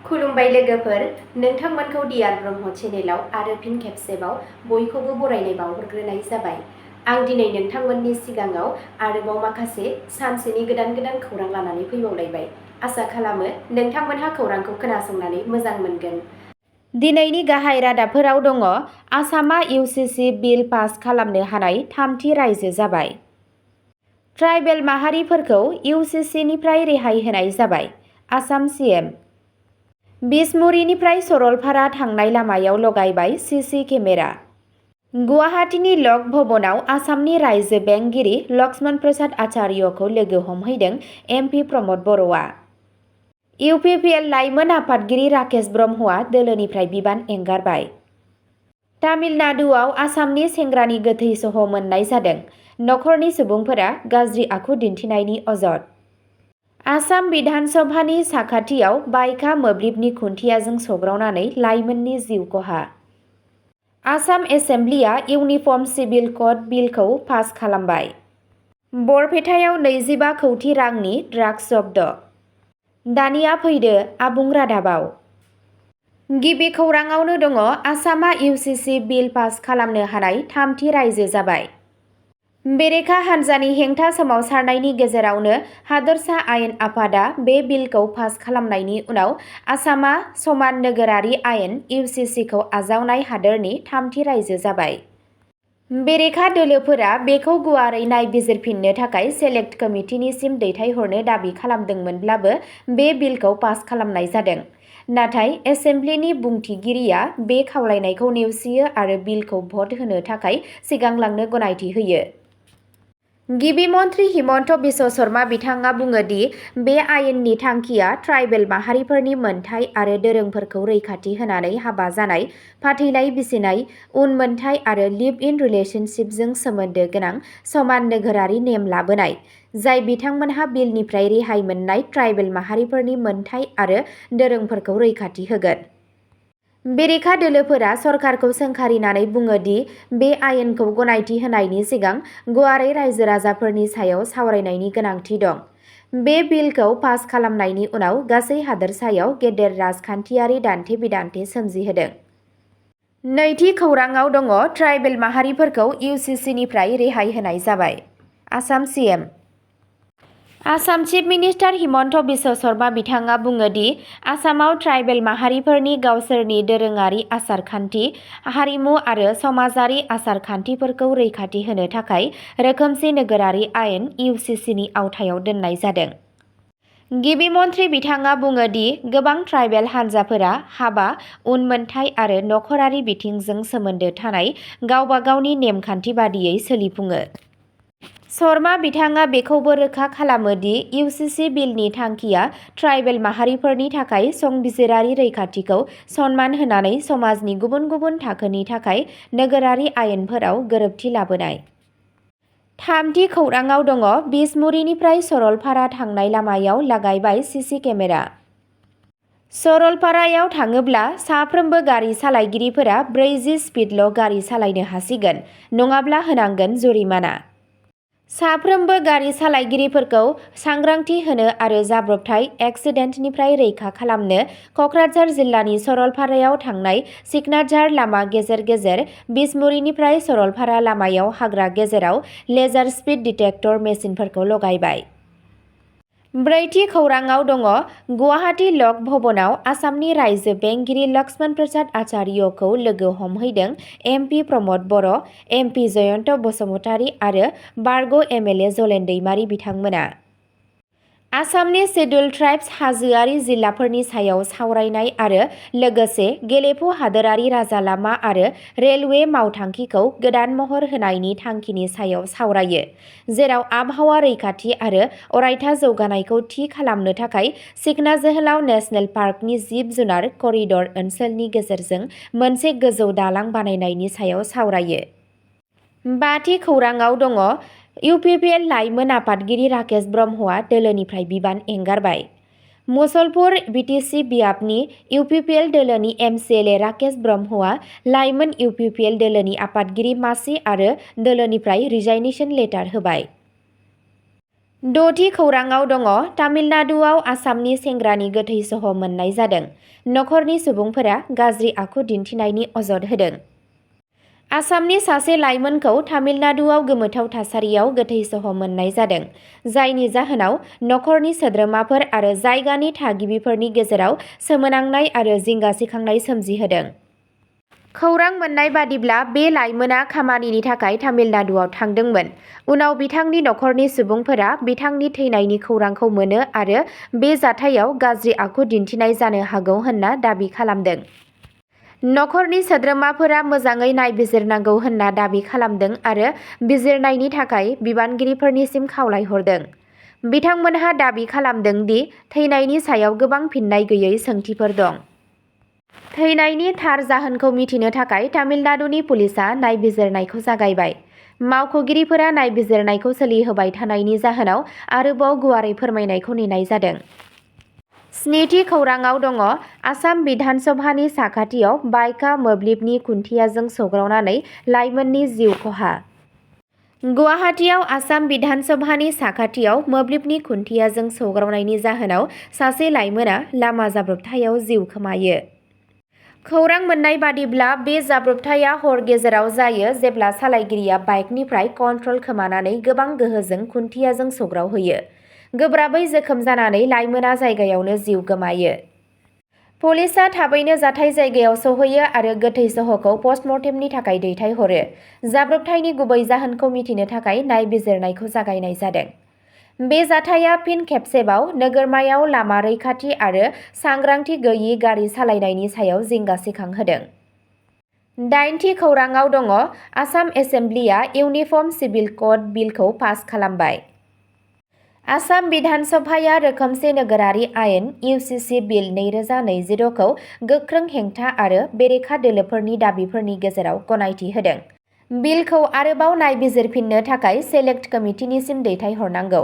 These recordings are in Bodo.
खुलुमबाय लोगोफोर, नोंथांमोनखौ डियार ब्रह्म चेनेलाव आरो फिन खेबसेबाव बयखौबो बरायनाय बावहरग्रोनाय जाबाय। आं दिनै नोंथांमोननि सिगाङाव आरोबाव माखासे सानसेनि गोदान खौरां लानानै फैबावलायबाय। आसा खालामो नोंथांमोनहा खौरांखौ खोनासंनानै मोजां मोनगोन। दिनैनि गाहाय रादाबफोराव दङ। आसामा इउसिसि बिल पास खालामनो हानाय थामथि रायजो जाबाय। ट्राइबेल माहारिफोरखौ इउसिसिनिफ्राय रेहाय होनाय जाबाय। आसाम सीएम बिसमुरिनिफ्राय सरलपारा थांनाय लामायाव लगायबाय सिसि केमेरा। गुवाहाटीनि लक भवनाव आसामनि रायजो बेंगिरि लक्ष्मण प्रसाद आचार्यखौ लोगो हमहैदों एमपि प्रमद बर'आ। इउपिपिएल लाइमोन आफादगिरि राकेश ब्रह्मआ दोलोनिफ्राय बिबान एंगारबाय। तामिलनाडुआव आसामनि सेंग्रानि गोथै सह मोननाय जादों। नखरनि सुबुंफोरा गाज्रि आखु दिन्थिनायनि अजद। आसाम बिधान सभानि साखाथियाव बायखा मोब्लिबनि खुन्थियाजों सौग्रावनानै लाइमोननि जिउ खहा। आसाम एसेम्ब्लिया इउनिफर्म सिभिल कड बिलखौ पास खालामबाय। बरपेटायाव 25 कौटि रांनि ड्राग्स जब्द। दानिया फैदो आबुं रादाबाव। गिबि खौराङावनो दङ। आसामा इउसिसि बिल पास खालामनो हानाय थामथि रायजो जाबाय। बेरेखा हान्जानि हेंथा सोमावसारनायनि गेजेरावनो हादोरसा आयेन आफादा बे बिलखौ पास खालामनायनि उनाव आसामा समान नोगोरारि आयेन इउसिसिखौ आजावनाय हादोरनि थामथि रायजो जाबाय। बेरेखा दोलोफोरा बेखौ गुवारै नायबिजिरफिननो थाखाय सेलेक्ट कमिटिनिसिम दैथायहरनो दाबि खालामदोंमोनब्लाबो बे बिलखौ पास खालामनाय जादों। नाथाय एसेम्ब्लिनि बुंथिगिरिया बे खावलायनायखौ नेवसियो आरो बिलखौ भट होनो थाखाय सिगांलांनो गनायथि होयो। गिबि मन्थ्रि हिमन्त बिश्व शर्मा बिथाङा बुङो दि बे आयेननि थांखिया ट्राइबेल माहारिफोरनि मोनथाय आरो दोरोंफोरखौ रैखाथि होनानै हाबा जानाय, फाथैलाइ बिसिनाय, उनमोनथाय आरो लिभ इन रिलेशनशिपजों सोमोन्दो गोनां समान नोगोरारि नेम लाबोनाय, जाय बिथांमोनहा बिलनिफ्राय रेहाय मोननाय ट्राइबेल माहारिफोरनि मोनथाय आरो दोरोंफोरखौ रैखाथि होगोन। बेरेखा दोलोफोरा सरकारखौ सोंखारिनानै बुङो दि बे आयेनखौ गनायथि होनायनि सिगां गुवारै रायजो राजाफोरनि सायाव सावरायनायनि गोनांथि दं। बे बिलखौ पास खालामनायनि उनाव गासै हादोरसायाव गेदेर राजखान्थियारि दान्थे-बिदान्थे सोमजिहोदों। नैथि खौराङाव दङ। ट्राइबेल माहारिफोरखौ इउसिसिनिफ्राय रेहाय होनाय जाबाय। Assam CM Assam chief minister Himanta Biswa Sharma बिथाङा बुङो दि आसामाव ट्राइबेल माहारिफोरनि गावसोरनि दोरोङारि आसार-खान्थि, हारिमु आरो समाजारि आसार-खान्थिफोरखौ रैखाथि होनो थाखाय रोखोमसे नोगोरारि आयेन इउसिसिनि आवथायाव दोननाय जादों। गिबि मन्थ्रि बिथाङा बुङो दि गोबां ट्राइबेल हानजाफोरा हाबा, उनमोनथाय आरो नखरारि बिथिंजों सोमोन्दो थानाय गावबा गावनि नेमखान्थि बादियै सोलिफुङो। शर्मा बिथाङा बेखौबो रोखा खालामो दि इउसिसि बिलनि थांखिया ट्राइबेल माहारिफोरनि थाखाय संबिजिरारि रैखाथिखौ सनमान होनानै समाजनि गुबुन गुबुन थाखोनि थाखाय नोगोरारि आयेनफोराव गोरोबथि लाबोनाय। थामथि खौराङाव दङ। बिसमुरिनिफ्राय सरलपारा थांनाय लामायाव लागायबाय सिसि केमेरा। सरलपारायाव थाङोब्ला साफ्रोमबो गारि सालायगिरिफोरा 40 स्पिडल' गारि सालायनो हासिगोन, नङाब्ला होनांगोन जुरिमाना। साफ्रोमबो गारि सालायगिरिफोरखौ सांग्रांथि होनो आरो जाब्रबथाय एक्सिडेन्टनिफ्राय रैखा खालामनो कक्राझार जिल्लानि सरलपारायाव थांनाय सिकनाझार लामा गेजेर गेजेर बिसमुरिनिफ्राय सरलपारा लामायाव हाग्रा गेजेराव लेजार स्पिड डिटेक्टर मेसिनफोरखौ लगायबाय। ब्रैथि खौराङाव दङ। गुवाहाटी लक भवनाव आसामनि रायजो बेंगिरि लक्ष्मण प्रसाद आचार्यखौ लोगो हमहैदों एमपि प्रमद बर', एमपि जयन्त बसुमतारी आरो बारग' एमएलए जलेन दैमारी बिथांमोना। आसामनि सिडुल ट्राइब्स हाजोआरि जिल्लाफोरनि सायाव सावरायनाय आरो लोगोसे गेलेफु हादोरारि राजा लामा आरो रेलवे मावथांखिखौ गोदान महर होनायनि थांखिनि सायाव सावरायो, जेराव आबहावा रैखाथि आरो अरायथा जौगानायखौ थि खालामनो थाखाय सिखना जोहोलाव नेशनेल पार्कनि जिब-जुनार करिडर ओनसोलनि गेजेरजों मोनसे गोजौ दालां बानायनायनि सायाव सावरायो। बाथि खौराङाव दङ। इउपिपिएल लाइमोन आफादगिरि राकेश ब्रह्मआ दोलोनिफ्राय बिबान एंगारबाय। मुसलपुर बिटिसि बियाबनि इउपिपिएल दोलोनि एमसिएलए राकेश ब्रह्मआ लाइमोन इउपिपिएल दोलोनि आफादगिरि मासि आरो दोलोनिफ्राय रिजाइनेसन लेटार होबाय। द'थि खौराङाव दङ तामिलनाडुआव आसामनि सेंग्रानि गोथै सह' मोननाय जादों। नखरनि सुबुंफोरा गाज्रि आखु दिन्थिनायनि अजद होदों। आसामनि सासे लाइमोनखौ तामिलनाडुआव गोमोथाव थासारियाव गोथै सह' मोननाय जादों, जायनि जाहोनाव नखरनि सोद्रोमाफोर आरो जायगानि थागिबिफोरनि गेजेराव सोमोनांनाय आरो जिंगासिखांनाय सोमजिहोदों। खौरां मोननाय बादिब्ला बे लाइमोना खामानिनि थाखाय तामिलनाडुआव थांदोंमोन। उनाव बिथांनि नखरनि सुबुंफोरा बिथांनि थैनायनि खौरांखौ मोनो आरो बे जाथायाव गाज्रि आखु दिन्थिनाय जानो हागौ होनना दाबि खालामदों। नखरनि सोद्रोमाफोरा मोजाङै नायबिजिरनांगौ होनना दाबि खालामदों आरो बिजिरनायनि थाखाय बिबानगिरिफोरनिसिम खावलायहरदों। बिथांमोनहा दाबि खालामदों दि थैनायनि सायाव गोबां फिननाय गैयै सोंथिफोर दं। थैनायनि थार जाहोनखौ मिथिनो थाखाय तामिलनाडुनि पुलिसआ नायबिजिरनायखौ जागायबाय। मावख'गिरिफोरा नायबिजिरनायखौ सोलिहोबाय थानायनि जाहोनाव आरोबाव गुवारै फोरमायनायखौ नेनाय जादों। स्निथि खौराङाव दङ आसाम बिधान सभानि साखाथियाव बाइकआ मोब्लिबनि खुन्थियाजों सौग्रावनानै लाइमोननि जिउ खहा। गुवाहाटीआव आसाम बिधान सभानि साखाथियाव मोब्लिबनि खुन्थियाजों सौग्रावनायनि जाहोनाव सासे लाइमोना लामा जाब्रबथायाव जिउ खोमायो। खौरां मोननाय बादिब्ला बे जाब्रबथाया हर गेजेराव जायो जेब्ला सालायगिरिया बाइकनिफ्राय कन्ट्रल खोमानानै गोबां गोहोजों खुन्थियाजों सौग्रावहोयो। गोब्राबै जोखोम जानानै लाइमोना जायगायावनो जिउ गोमायो। पुलिसआ थाबैनो जाथाय जायगायाव सौहैयो आरो गोथै सह'खौ पस्टमर्टेमनि थाखाय दैथायहरो। जाब्रबथायनि गुबै जाहोनखौ मिथिनो थाखाय नायबिजिरनायखौ जागायनाय जादों। बे जाथाया फिन खेबसेबाव नोगोरमायाव लामा रैखाथि आरो सांग्रांथि गैयि गारि सालायनायनि सायाव जिंगा सिखांहोदों। दाइनथि खौराङाव दङ आसाम एसेम्ब्लिआ इउनिफर्म सिभिल क'ड बिलखौ पास खालामबाय। आसाम बिधान सभाया रोखोमसे नोगोरारि आयेन (इउसिसि) बिल 2026 खौ गोख्रों हेंथा आरो बेरेखा दोलोफोरनि दाबिफोरनि गेजेराव गनायथि होदों। बिलखौ आरोबाव नायबिजिरफिननो थाखाय सेलेक्ट कमिटिनिसिम दैथायहरनांगौ।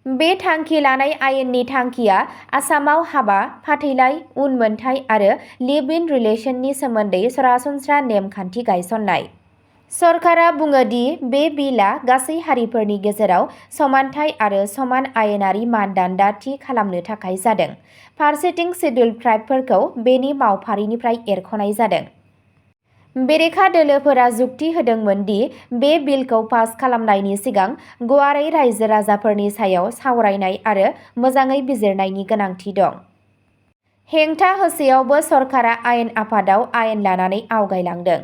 बे थांखि लानाय आयेननि थांखिया आसामाव हाबा, फाथैलाइ, उनमोनथाइ आरो लिभ-इन रिलेशननि सोमोन्दै सरासनस्रा नेम खान्थि गायसननाय। सरकारा बुङो दि बे बिलआ गासै हारिफोरनि गेजेराव समानथाइ आरो समान आयेनारि मानदान्दा थि खालामनो थाखाय जादों। फारसेथिं सिडुल्ड ट्राइबफोरखौ बेनि मावफारिनिफ्राय एरख'नाय जादों। बेरेखा दोलोफोरा जुक्ति होदोंमोन दि बे बिलखौ पास खालामनायनि सिगां गुवारै रायजो राजाफोरनि सायाव सावरायनाय आरो मोजाङै बिजिरनायनि गोनांथि दं। हेंथा होसेयावबो सरकारा आयेन आफादाव आयेन लानानै आवगायलांदों।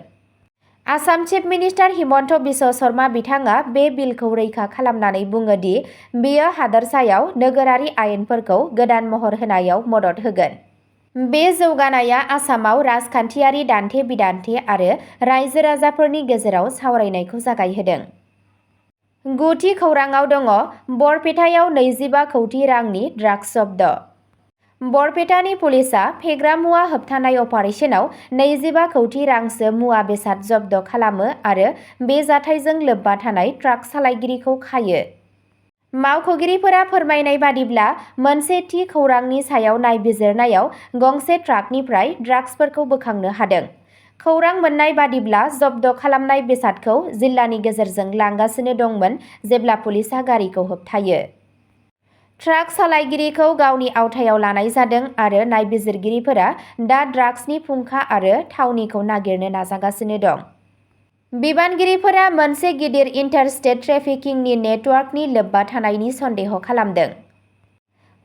आसाम चिफ मिनिस्टार हिमन्त बिश्व शर्मा बिथाङा बे बिलखौ रैखा खालामनानै बुङो दि बेयो हादोरसायाव नोगोरारि आयेनफोरखौ गोदान महर होनायाव मदद होगोन। बे जौगानाया आसामाव राजखान्थियारि दान्थे-बिदान्थे आरो रायजो राजाफोरनि गेजेराव सावरायनायखौ जागायहोदों। गुथि खौराङाव दङ बरपेटायाव 25 कौटि रांनि ड्राग्स जब्द'। बरपेटानि पुलिसआ फेग्रा मुवा होबथानाय अपारेशनाव 25 कौटि रांसो मुवा बेसाद जब्द' खालामो आरो बे जाथायजों लोब्बा थानाय ट्राक सालायगिरिखौ खायो। मावख'गिरिफोरा फोरमायनाय बादिब्ला मोनसे थि खौरांनि सायाव नायबिजिरनायाव गंसे ट्राकनिफ्राय ड्राग्सफोरखौ बोखांनो हादों। खौरां मोननाय बादिब्ला जब्द' खालामनाय बेसादखौ जिल्लानि गेजेरजों लांगासिनो दंमोन जेब्ला पुलिसआ गारिखौ होबथायो। ट्राक सालायगिरिखौ गावनि आवथायाव लानाय जादों आरो नायबिजिरगिरिफोरा दा ड्राग्सनि फुंखा आरो थावनिखौ नागिरनो नाजागासिनो दं। बिबानगिरिफोरा मोनसे गिदिर इन्टारस्टेट ट्रेफिकिंनि नेटवर्कनि लोब्बा थानायनि सन्देह खालामदों।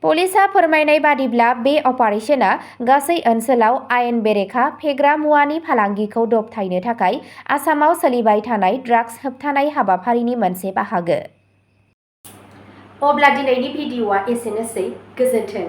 पुलिसआ फोरमायनाय बादिब्ला बे अपारेशना गासै ओनसोलाव आयेन बेरेखा फेग्रा मुवानि फालांगिखौ दबथायनो थाखाय आसामाव सोलिबाय थानाय ड्राग्स होबथानाय हाबाफारिनि मोनसे बाहागो। अब्ला दिनैनि भिडिअ'आ एसेनोसै। गोजोन्थों।